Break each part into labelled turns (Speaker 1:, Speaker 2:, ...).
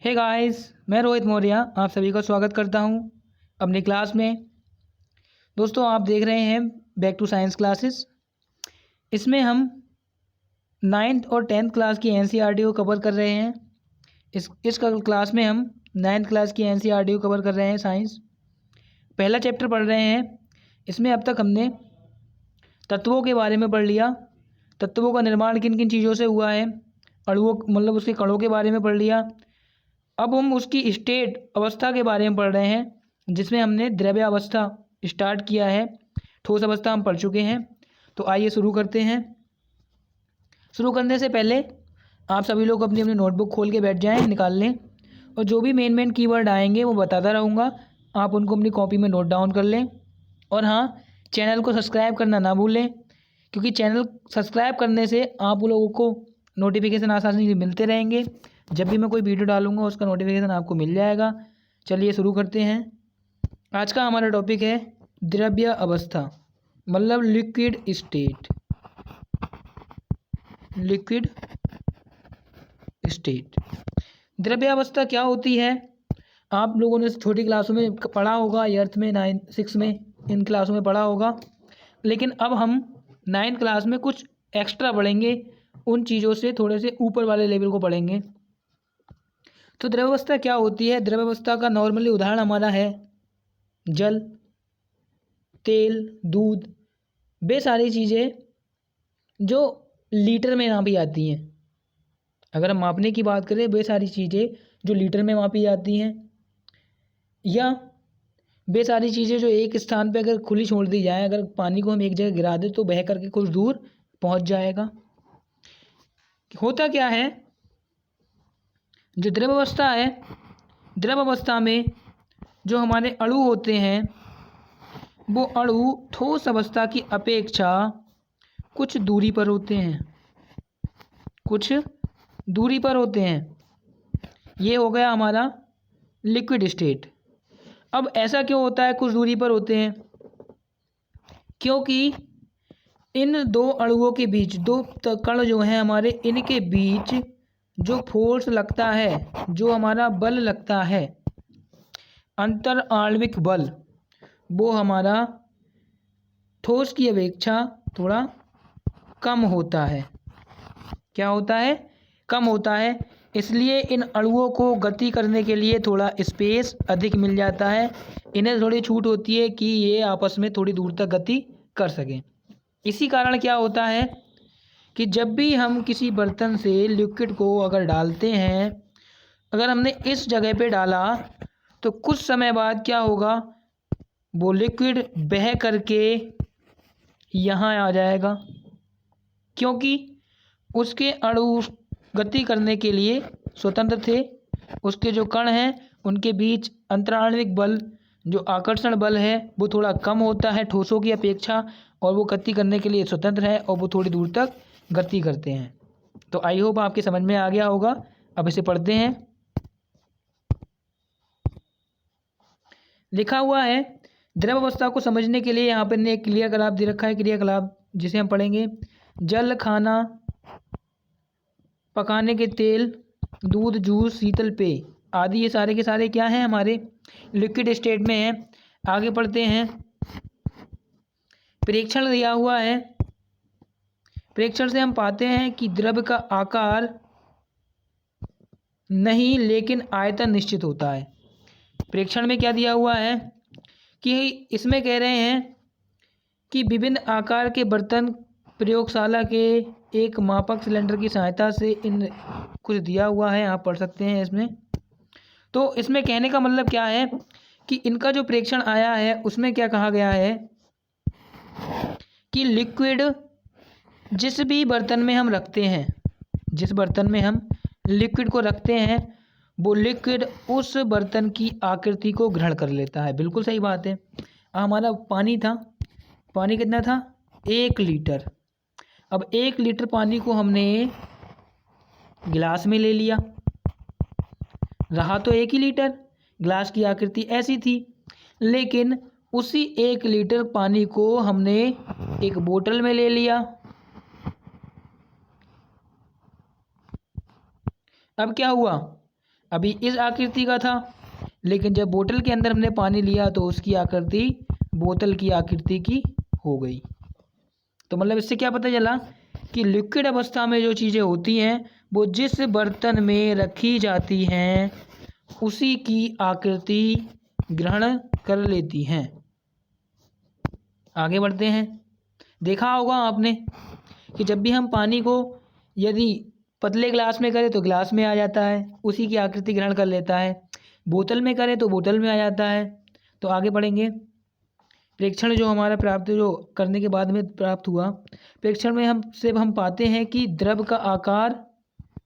Speaker 1: Hey guys, मैं रोहित मौर्य आप सभी का स्वागत करता हूं अपनी क्लास में। दोस्तों, आप देख रहे हैं बैक टू साइंस क्लासेस। इसमें हम 9th और 10th क्लास की एनसीईआरटी को कवर कर रहे हैं। इस क्लास में हम 9th क्लास की एनसीईआरटी को कवर कर रहे हैं। साइंस पहला चैप्टर पढ़ रहे हैं। इसमें अब तक हमने तत्वों के बारे में पढ़ लिया। तत्वों का निर्माण किन किन चीज़ों से हुआ है, अणुओं मतलब उसके कणों के बारे में पढ़ लिया। अब हम उसकी स्टेट अवस्था के बारे में पढ़ रहे हैं, जिसमें हमने द्रव्य अवस्था स्टार्ट किया है। ठोस अवस्था हम पढ़ चुके हैं। तो आइए शुरू करते हैं। शुरू करने से पहले आप सभी लोग अपनी अपनी नोटबुक खोल के बैठ जाएं, निकाल लें, और जो भी मेन कीवर्ड आएंगे वो बताता रहूँगा, आप उनको अपनी कॉपी में नोट डाउन कर लें। और हाँ, चैनल को सब्सक्राइब करना ना भूलें, क्योंकि चैनल सब्सक्राइब करने से आप लोगों को नोटिफिकेशन आसानी से मिलते रहेंगे। जब भी मैं कोई वीडियो डालूंगा उसका नोटिफिकेशन आपको मिल जाएगा। चलिए शुरू करते हैं। आज का हमारा टॉपिक है द्रव्य अवस्था, मतलब लिक्विड स्टेट। लिक्विड स्टेट द्रव्य अवस्था क्या होती है? आप लोगों ने छोटी क्लासों में पढ़ा होगा, अर्थ में 9, 6 में, इन क्लासों में पढ़ा होगा। लेकिन अब हम 9th क्लास में कुछ एक्स्ट्रा पढ़ेंगे, उन चीज़ों से थोड़े से ऊपर वाले लेवल को पढ़ेंगे। तो द्रव्यावस्था क्या होती है? द्रव्यावस्था का नॉर्मली उदाहरण हमारा है जल, तेल, दूध, वे सारी चीज़ें जो लीटर में मापी जाती हैं। अगर हम मापने की बात करें, वे सारी चीज़ें जो लीटर में मापी जाती हैं, या वे सारी चीज़ें जो एक स्थान पर अगर खुली छोड़ दी जाए, अगर पानी को हम एक जगह गिरा दें तो बह करके कुछ दूर पहुंच जाएगा। होता क्या है, जो द्रव अवस्था है, द्रव अवस्था में जो हमारे अणु होते हैं, वो अणु ठोस अवस्था की अपेक्षा कुछ दूरी पर होते हैं। कुछ दूरी पर होते हैं। ये हो गया हमारा लिक्विड स्टेट। अब ऐसा क्यों होता है कुछ दूरी पर होते हैं? क्योंकि इन दो अणुओं के बीच, दो कण जो हैं हमारे, इनके बीच जो फोर्स लगता है, जो हमारा बल लगता है, अंतर आणविक बल, वो हमारा ठोस की अपेक्षा थोड़ा कम होता है। क्या होता है? कम होता है। इसलिए इन अणुओं को गति करने के लिए थोड़ा स्पेस अधिक मिल जाता है। इन्हें थोड़ी छूट होती है कि ये आपस में थोड़ी दूर तक गति कर सकें। इसी कारण क्या होता है कि जब भी हम किसी बर्तन से लिक्विड को अगर डालते हैं, अगर हमने इस जगह पे डाला तो कुछ समय बाद क्या होगा, वो लिक्विड बह करके यहाँ आ जाएगा, क्योंकि उसके अणु गति करने के लिए स्वतंत्र थे। उसके जो कण हैं उनके बीच अंतराण्विक बल, जो आकर्षण बल है, वो थोड़ा कम होता है ठोसों की अपेक्षा, और वो गति करने के लिए स्वतंत्र है और वो थोड़ी दूर तक गति करते हैं। तो आई होप आपके समझ में आ गया होगा। अब इसे पढ़ते हैं। लिखा हुआ है, द्रव अवस्था को समझने के लिए यहाँ पर ने एक क्रियाकलाप दे रखा है। क्रियाकलाप जिसे हम पढ़ेंगे, जल, खाना, पकाने के तेल, दूध, जूस, शीतल पेय आदि, ये सारे के सारे क्या हैं, हमारे लिक्विड स्टेट में हैं। आगे पढ़ते हैं। प्रेक्षण दिया हुआ है। प्रेक्षण से हम पाते हैं कि द्रव का आकार नहीं, लेकिन आयतन निश्चित होता है। प्रेक्षण में क्या दिया हुआ है कि इसमें कह रहे हैं कि विभिन्न आकार के बर्तन प्रयोगशाला के एक मापक सिलेंडर की सहायता से, इन कुछ दिया हुआ है, आप पढ़ सकते हैं इसमें। तो इसमें कहने का मतलब क्या है कि इनका जो प्रेक्षण आया है उसमें क्या कहा गया है कि लिक्विड जिस भी बर्तन में हम रखते हैं, जिस बर्तन में हम लिक्विड को रखते हैं, वो लिक्विड उस बर्तन की आकृति को ग्रहण कर लेता है। बिल्कुल सही बात है। हमारा पानी था, पानी कितना था? 1 लीटर। अब 1 लीटर पानी को हमने गिलास में ले लिया, रहा तो 1 ही लीटर, गिलास की आकृति ऐसी थी। लेकिन उसी 1 लीटर पानी को हमने एक बोतल में ले लिया। अब क्या हुआ, अभी इस आकृति का था, लेकिन जब बोतल के अंदर हमने पानी लिया तो उसकी आकृति बोतल की आकृति की हो गई। तो मतलब इससे क्या पता चला कि लिक्विड अवस्था में जो चीज़ें होती हैं वो जिस बर्तन में रखी जाती हैं उसी की आकृति ग्रहण कर लेती हैं। आगे बढ़ते हैं। देखा होगा आपने कि जब भी हम पानी को यदि पतले ग्लास में करें तो ग्लास में आ जाता है, उसी की आकृति ग्रहण कर लेता है। बोतल में करें तो बोतल में आ जाता है। तो आगे बढ़ेंगे। प्रेक्षण जो हमारा प्राप्त जो करने के बाद में प्राप्त हुआ, प्रेक्षण में हम पाते हैं कि द्रव का आकार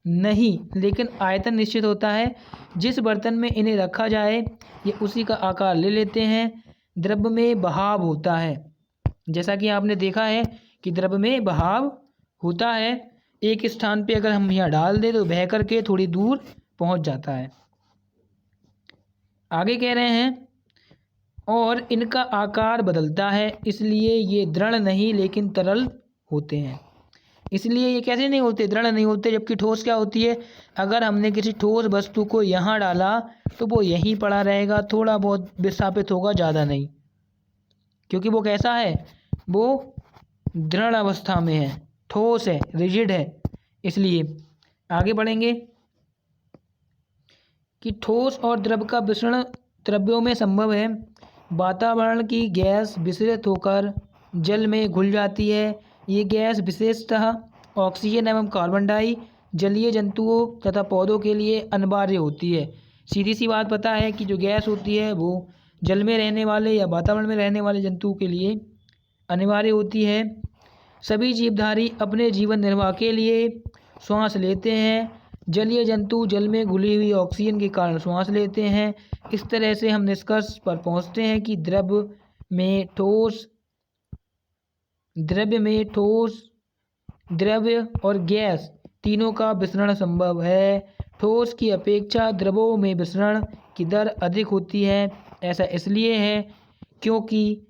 Speaker 1: नहीं लेकिन आयतन निश्चित होता है। जिस बर्तन में इन्हें रखा जाए ये उसी का आकार ले लेते हैं। द्रव में बहाव होता है, जैसा कि आपने देखा है कि द्रव में बहाव होता है। एक स्थान पे अगर हम यहाँ डाल दें तो बह करके थोड़ी दूर पहुँच जाता है। आगे कह रहे हैं और इनका आकार बदलता है, इसलिए ये दृढ़ नहीं लेकिन तरल होते हैं। इसलिए ये कैसे नहीं होते, दृढ़ नहीं होते, जबकि ठोस क्या होती है, अगर हमने किसी ठोस वस्तु को यहाँ डाला तो वो यहीं पड़ा रहेगा, थोड़ा बहुत विस्थापित होगा, ज़्यादा नहीं, क्योंकि वो कैसा है, वो दृढ़ अवस्था में है, ठोस है, रिजिड है। इसलिए आगे बढ़ेंगे कि ठोस और द्रव का मिश्रण द्रव्यों में संभव है। वातावरण की गैस विसरित होकर जल में घुल जाती है। ये गैस विशेषतः ऑक्सीजन एवं कार्बन डाई जलीय जंतुओं तथा पौधों के लिए अनिवार्य होती है। सीधी सी बात पता है कि जो गैस होती है वो जल में रहने वाले या वातावरण में रहने वाले जंतुओं के लिए अनिवार्य होती है। सभी जीवधारी अपने जीवन निर्वाह के लिए श्वास लेते हैं। जलीय जंतु जल में घुली हुई ऑक्सीजन के कारण श्वास लेते हैं। इस तरह से हम निष्कर्ष पर पहुंचते हैं कि द्रव्य ठोस द्रव्य और गैस तीनों का विसरण संभव है। ठोस की अपेक्षा द्रवों में विसरण की दर अधिक होती है। ऐसा इसलिए है क्योंकि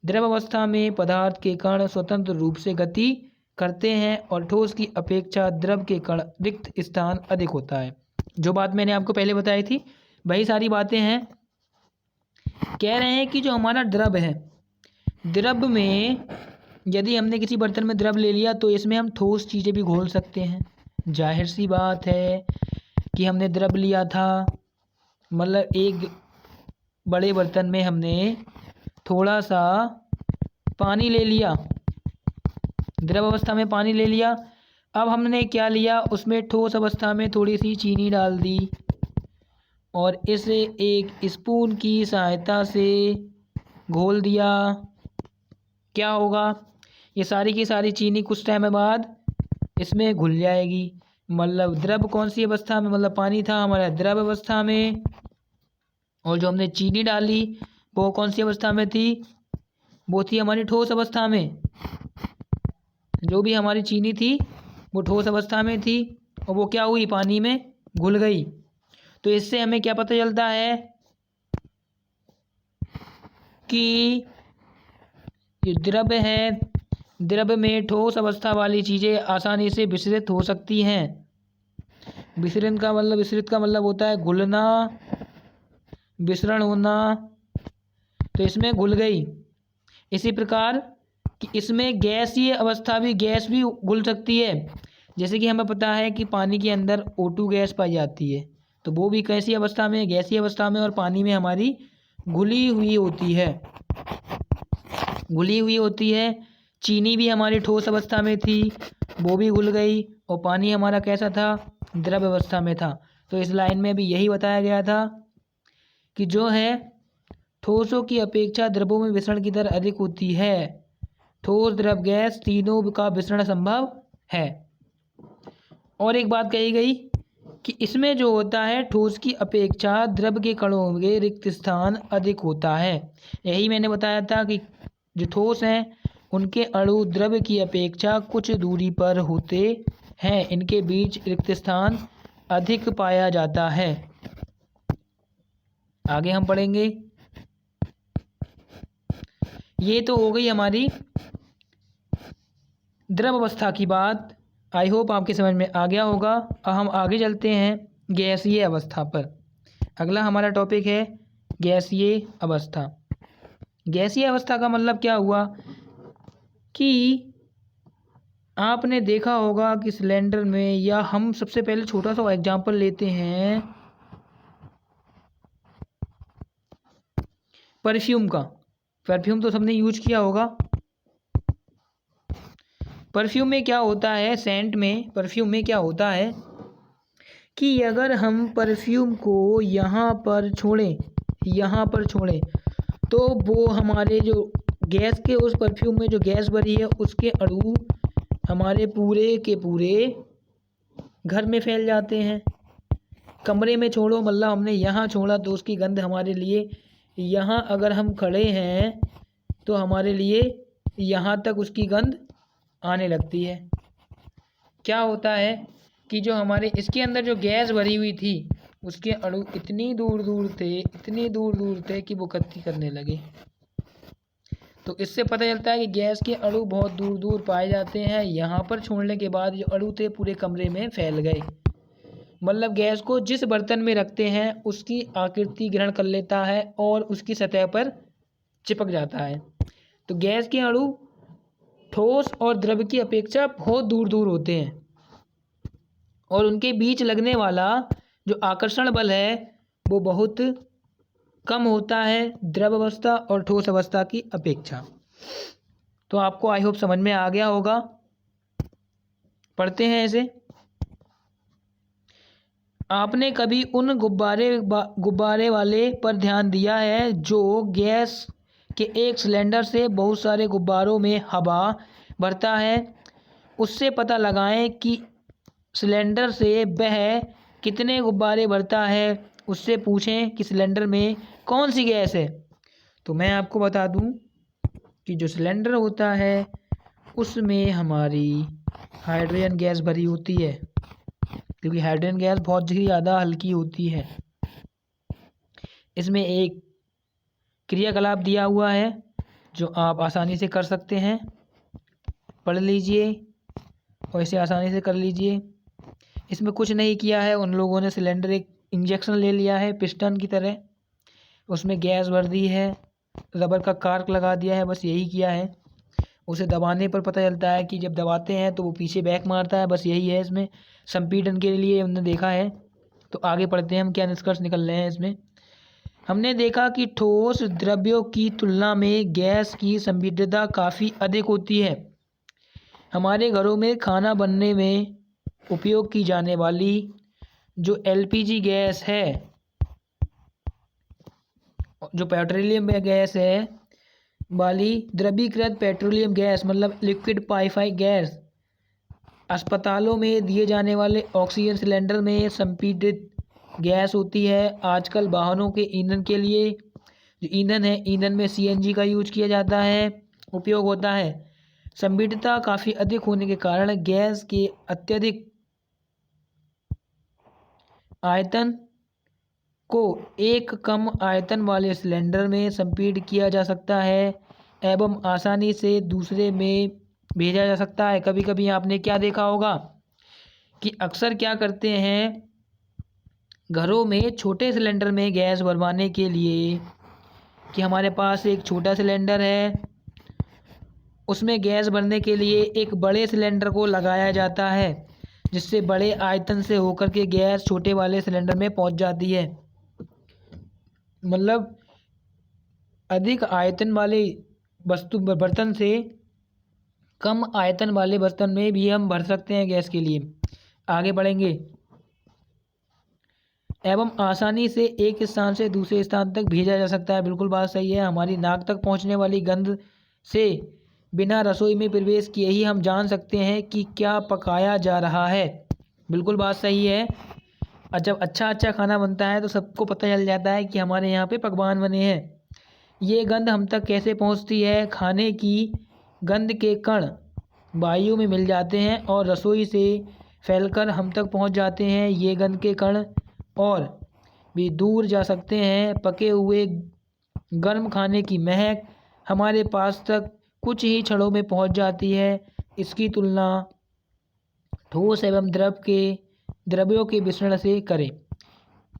Speaker 1: द्रव अवस्था में पदार्थ के कण स्वतंत्र रूप से गति करते हैं और ठोस की अपेक्षा द्रव के कण रिक्त स्थान अधिक होता है। जो बात मैंने आपको पहले बताई थी वही सारी बातें हैं। कह रहे हैं कि जो हमारा द्रव है, द्रव में यदि हमने किसी बर्तन में द्रव ले लिया तो इसमें हम ठोस चीज़ें भी घोल सकते हैं। जाहिर सी बात है कि हमने द्रव लिया था, मतलब एक बड़े बर्तन में हमने थोड़ा सा पानी ले लिया, द्रव अवस्था में पानी ले लिया। अब हमने क्या लिया, उसमें ठोस अवस्था में थोड़ी सी चीनी डाल दी और इसे एक स्पून की सहायता से घोल दिया। क्या होगा, ये सारी की सारी चीनी कुछ टाइम बाद इसमें घुल जाएगी। मतलब द्रव कौन सी अवस्था में, मतलब पानी था हमारा द्रव अवस्था में, और जो हमने चीनी डाली वो कौन सी अवस्था में थी, वो थी हमारी ठोस अवस्था में। जो भी हमारी चीनी थी वो ठोस अवस्था में थी और वो क्या हुई, पानी में घुल गई। तो इससे हमें क्या पता चलता है कि ये द्रव है, द्रव में ठोस अवस्था वाली चीज़ें आसानी से विसरित हो सकती हैं। विसरण का मतलब, विसरित का मतलब होता है घुलना, विसरण होना। तो इसमें घुल गई। इसी प्रकार कि इसमें गैसीय अवस्था भी, गैस भी घुल सकती है। जैसे कि हमें पता है कि पानी के अंदर O2 गैस पाई जाती है, तो वो भी कैसी अवस्था में, गैसीय अवस्था में, और पानी में हमारी घुली हुई होती है, घुली हुई होती है। चीनी भी हमारी ठोस अवस्था में थी, वो भी घुल गई, और पानी हमारा कैसा था, द्रव अवस्था में था। तो इस लाइन में भी यही बताया गया था कि जो है ठोसों की अपेक्षा द्रवों में विसरण की दर अधिक होती है। ठोस, द्रव, गैस तीनों का विसरण संभव है। और एक बात कही गई कि इसमें जो होता है ठोस की अपेक्षा द्रव के कणों के रिक्त स्थान अधिक होता है। यही मैंने बताया था कि जो ठोस हैं उनके अणु द्रव की अपेक्षा कुछ दूरी पर होते हैं, इनके बीच रिक्त स्थान अधिक पाया जाता है। आगे हम पढ़ेंगे। ये तो हो गई हमारी द्रव अवस्था की बात। आई होप आपके समझ में आ गया होगा। अब हम आगे चलते हैं गैसीय अवस्था पर। अगला हमारा टॉपिक है गैसीय अवस्था। गैसीय अवस्था का मतलब क्या हुआ कि आपने देखा होगा कि सिलेंडर में, या हम सबसे पहले छोटा सा एग्जांपल लेते हैं परफ्यूम का। परफ्यूम तो सबने यूज किया होगा। परफ्यूम में क्या होता है, सेंट में, परफ्यूम में क्या होता है कि अगर हम परफ्यूम को यहाँ पर छोड़ें तो वो हमारे जो गैस के, उस परफ्यूम में जो गैस भरी है उसके अणु हमारे पूरे के पूरे घर में फैल जाते हैं। कमरे में छोड़ो, मतलब हमने यहाँ छोड़ा तो उसकी गंध हमारे लिए, यहाँ अगर हम खड़े हैं तो हमारे लिए यहाँ तक उसकी गंध आने लगती है। क्या होता है कि जो हमारे इसके अंदर जो गैस भरी हुई थी उसके अणु इतनी दूर दूर थे कि वो गति करने लगे। तो इससे पता चलता है कि गैस के अणु बहुत दूर दूर पाए जाते हैं। यहाँ पर छोड़ने के बाद जो अणु थे पूरे कमरे में फैल गए। मतलब गैस को जिस बर्तन में रखते हैं उसकी आकृति ग्रहण कर लेता है और उसकी सतह पर चिपक जाता है। तो गैस के अणु ठोस और द्रव की अपेक्षा बहुत दूर दूर होते हैं और उनके बीच लगने वाला जो आकर्षण बल है वो बहुत कम होता है द्रव अवस्था और ठोस अवस्था की अपेक्षा। तो आपको आई होप समझ में आ गया होगा। पढ़ते हैं इसे। आपने कभी उन गुब्बारे वाले पर ध्यान दिया है जो गैस के एक सिलेंडर से बहुत सारे गुब्बारों में हवा भरता है? उससे पता लगाएं कि सिलेंडर से वह कितने गुब्बारे भरता है। उससे पूछें कि सिलेंडर में कौन सी गैस है। तो मैं आपको बता दूं कि जो सिलेंडर होता है उसमें हमारी हाइड्रोजन गैस भरी होती है, क्योंकि हाइड्रोजन गैस बहुत ही ज़्यादा हल्की होती है। इसमें एक क्रियाकलाप दिया हुआ है जो आप आसानी से कर सकते हैं, पढ़ लीजिए और इसे आसानी से कर लीजिए। इसमें कुछ नहीं किया है उन लोगों ने, सिलेंडर एक इंजेक्शन ले लिया है पिस्टन की तरह, उसमें गैस भर दी है, रबर का कार्क लगा दिया है, बस यही किया है। उसे दबाने पर पता चलता है कि जब दबाते हैं तो वो पीछे बैक मारता है, बस यही है इसमें संपीड़न के लिए हमने देखा है। तो आगे पढ़ते हैं हम क्या निष्कर्ष निकल रहे हैं इसमें। हमने देखा कि ठोस द्रव्यों की तुलना में गैस की संपीड्यता काफ़ी अधिक होती है। हमारे घरों में खाना बनने में उपयोग की जाने वाली जो एलपीजी गैस है, जो पेट्रोलियम गैस है वाली द्रवीकृत पेट्रोलियम गैस मतलब लिक्विड पाइफाई गैस, अस्पतालों में दिए जाने वाले ऑक्सीजन सिलेंडर में संपीड़ित गैस होती है। आजकल वाहनों के ईंधन के लिए जो ईंधन है, ईंधन में सीएनजी का यूज किया जाता है, उपयोग होता है। संपीड़ितता काफ़ी अधिक होने के कारण गैस के अत्यधिक आयतन को एक कम आयतन वाले सिलेंडर में संपीड़ित किया जा सकता है एवं आसानी से दूसरे में भेजा जा सकता है। कभी कभी आपने क्या देखा होगा कि अक्सर क्या करते हैं, घरों में छोटे सिलेंडर में गैस भरवाने के लिए कि हमारे पास एक छोटा सिलेंडर है, उसमें गैस भरने के लिए एक बड़े सिलेंडर को लगाया जाता है, जिससे बड़े आयतन से होकर के गैस छोटे वाले सिलेंडर में पहुंच जाती है। मतलब अधिक आयतन वाले बर्तन से कम आयतन वाले बर्तन में भी हम भर सकते हैं गैस के लिए। आगे बढ़ेंगे। एवं आसानी से एक स्थान से दूसरे स्थान तक भेजा जा सकता है। बिल्कुल बात सही है। हमारी नाक तक पहुंचने वाली गंध से बिना रसोई में प्रवेश किए ही हम जान सकते हैं कि क्या पकाया जा रहा है। बिल्कुल बात सही है। और जब अच्छा खाना बनता है तो सबको पता चल जाता है कि हमारे यहाँ पे पकवान बने हैं। ये गंध हम तक कैसे पहुँचती है? खाने की गंध के कण वायु में मिल जाते हैं और रसोई से फैलकर हम तक पहुँच जाते हैं। ये गंध के कण और भी दूर जा सकते हैं। पके हुए गर्म खाने की महक हमारे पास तक कुछ ही क्षणों में पहुँच जाती है। इसकी तुलना ठोस एवं द्रव के द्रव्यों के मिश्रण से करें।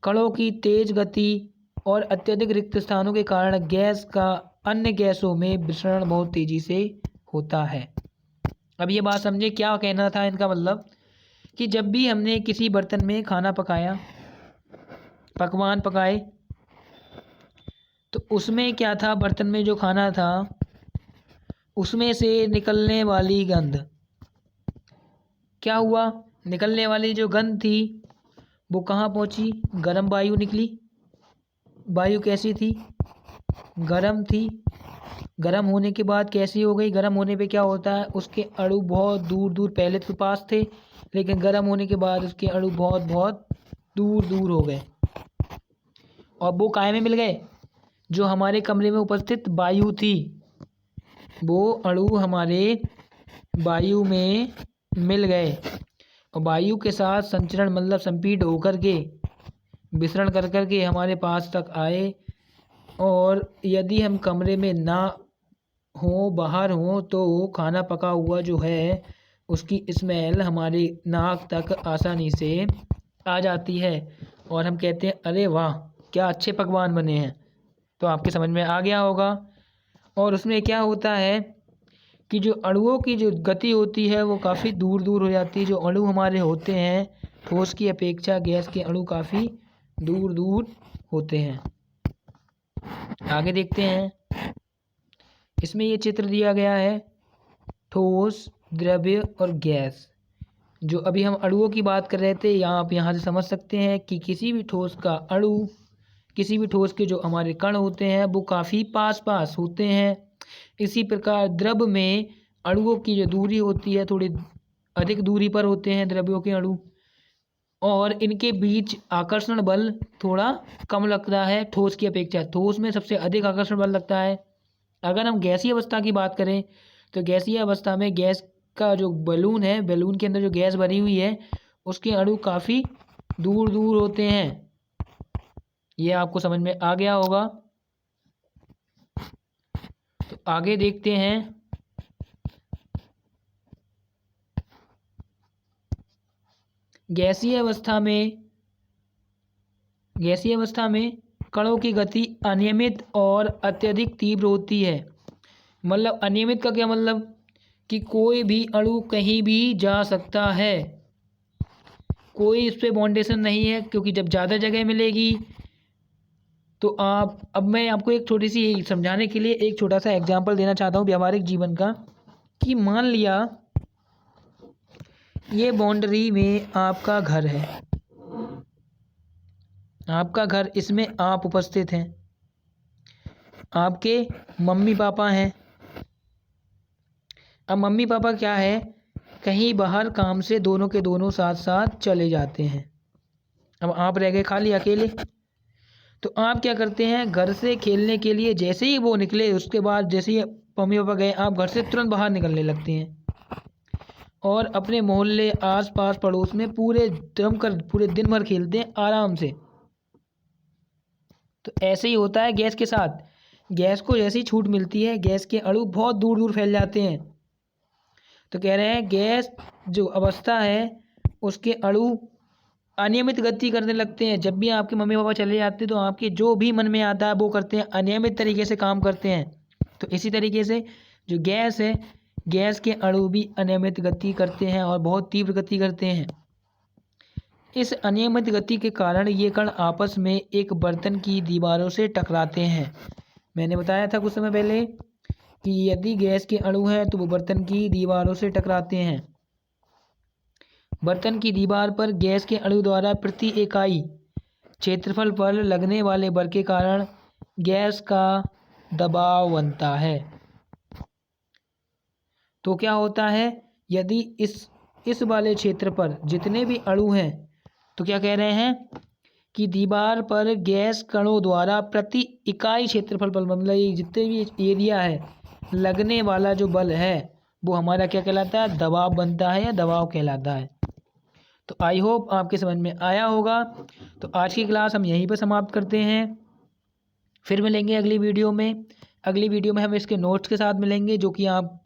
Speaker 1: कणों की तेज गति और अत्यधिक रिक्त स्थानों के कारण गैस का अन्य गैसों में मिश्रण बहुत तेजी से होता है। अब ये बात समझे, क्या कहना था इनका मतलब कि जब भी हमने किसी बर्तन में खाना पकाया, पकवान पकाए, तो उसमें क्या था, बर्तन में जो खाना था उसमें से निकलने वाली गंध, क्या हुआ, निकलने वाली जो गंध थी वो कहाँ पहुँची, गर्म वायु निकली। वायु कैसी थी, गर्म थी। गर्म होने के बाद कैसी हो गई, गर्म होने पे क्या होता है, उसके अणु बहुत दूर दूर, पहले तो पास थे लेकिन गर्म होने के बाद उसके अणु बहुत बहुत दूर दूर हो गए। और वो काय में मिल गए, जो हमारे कमरे में उपस्थित वायु थी, वो अणु हमारे वायु में मिल गए और वायु के साथ संचरण मतलब संपीड़ होकर के, विसरण कर कर के हमारे पास तक आए। और यदि हम कमरे में ना हो, बाहर हो, तो खाना पका हुआ जो है उसकी स्मेल हमारे नाक तक आसानी से आ जाती है और हम कहते हैं अरे वाह क्या अच्छे पकवान बने हैं। तो आपके समझ में आ गया होगा। और उसमें क्या होता है कि जो अणुओं की जो गति होती है वो काफ़ी दूर दूर हो जाती है। जो अणु हमारे होते हैं ठोस की अपेक्षा गैस के अणु काफ़ी दूर दूर होते हैं। आगे देखते हैं, इसमें ये चित्र दिया गया है ठोस, द्रव्य और गैस। जो अभी हम अणुओं की बात कर रहे थे, आप यहाँ से समझ सकते हैं कि किसी भी ठोस का अणु, किसी भी ठोस के जो हमारे कण होते हैं वो काफ़ी पास पास होते हैं। इसी प्रकार द्रव में अणुओं की जो दूरी होती है थोड़ी अधिक दूरी पर होते हैं द्रव्यों के अणु, और इनके बीच आकर्षण बल थोड़ा कम लगता है ठोस की अपेक्षा। ठोस में सबसे अधिक आकर्षण बल लगता है। अगर हम गैसीय अवस्था की बात करें तो गैसीय अवस्था में गैस का जो बलून है, बलून के अंदर जो गैस भरी हुई है उसके अणु काफ़ी दूर दूर होते हैं। ये आपको समझ में आ गया होगा। तो आगे देखते हैं, गैसीय अवस्था में कणों की गति अनियमित और अत्यधिक तीव्र होती है। मतलब अनियमित का क्या मतलब कि कोई भी अणु कहीं भी जा सकता है, कोई इस पे बाउंडेशन नहीं है, क्योंकि जब ज़्यादा जगह मिलेगी तो अब मैं आपको एक छोटी सी समझाने के लिए एक छोटा सा एग्जांपल देना चाहता हूँ व्यावहारिक जीवन का, कि मान लिया ये बाउंड्री में आपका घर है, आपका घर, इसमें आप उपस्थित हैं, आपके मम्मी पापा हैं। अब मम्मी पापा क्या है, कहीं बाहर काम से दोनों के दोनों साथ साथ चले जाते हैं। अब आप रह गए खाली अकेले। तो आप क्या करते हैं, घर से खेलने के लिए जैसे ही वो निकले, उसके बाद जैसे ही मम्मी पापा गए, आप घर से तुरंत बाहर निकलने लगते हैं और अपने मोहल्ले, आस पास, पड़ोस में पूरे जमकर पूरे दिन भर खेलते हैं आराम से। तो ऐसे ही होता है गैस के साथ। गैस को जैसी छूट मिलती है गैस के अणु बहुत दूर दूर फैल जाते हैं। तो कह रहे हैं गैस जो अवस्था है उसके अणु अनियमित गति करने लगते हैं। जब भी आपके मम्मी पापा चले जाते हैं तो आपके जो भी मन में आता है वो करते हैं, अनियमित तरीके से काम करते हैं। तो इसी तरीके से जो गैस है, गैस के अणु भी अनियमित गति करते हैं और बहुत तीव्र गति करते हैं। इस अनियमित गति के कारण ये कण आपस में एक बर्तन की दीवारों से टकराते हैं। मैंने बताया था कुछ समय पहले कि यदि गैस के अणु हैं तो वो बर्तन की दीवारों से टकराते हैं। बर्तन की दीवार पर गैस के अणु द्वारा प्रति इकाई क्षेत्रफल पर लगने वाले बल के कारण गैस का दबाव बनता है। तो क्या होता है, यदि इस वाले क्षेत्र पर जितने भी अणु हैं, तो क्या कह रहे हैं कि दीवार पर गैस कणों द्वारा प्रति इकाई क्षेत्रफल पर, मतलब ये जितने भी एरिया है, लगने वाला जो बल है वो हमारा क्या कहलाता है, दबाव बनता है या दबाव कहलाता है। तो आई होप आपके समझ में आया होगा। तो आज की क्लास हम यहीं पर समाप्त करते हैं, फिर मिलेंगे अगली वीडियो में। अगली वीडियो में हम इसके नोट्स के साथ मिलेंगे जो कि आप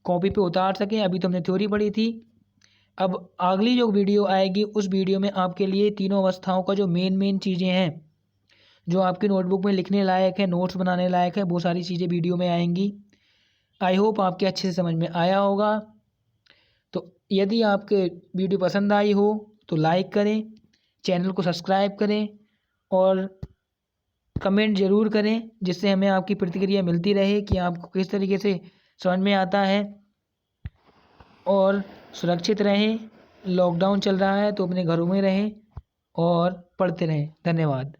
Speaker 1: कॉपी पे उतार सकें। अभी तो हमने थ्योरी पढ़ी थी, अब अगली जो वीडियो आएगी उस वीडियो में आपके लिए तीनों अवस्थाओं का जो मेन चीज़ें हैं जो आपकी नोटबुक में लिखने लायक है, नोट्स बनाने लायक है, वो सारी चीज़ें वीडियो में आएंगी। आई होप आपके अच्छे से समझ में आया होगा। तो यदि आपके वीडियो पसंद आई हो तो लाइक करें, चैनल को सब्सक्राइब करें और कमेंट ज़रूर करें, जिससे हमें आपकी प्रतिक्रिया मिलती रहे कि आपको किस तरीके से समझ में आता है। और सुरक्षित रहें, लॉकडाउन चल रहा है तो अपने घरों में रहें और पढ़ते रहें। धन्यवाद।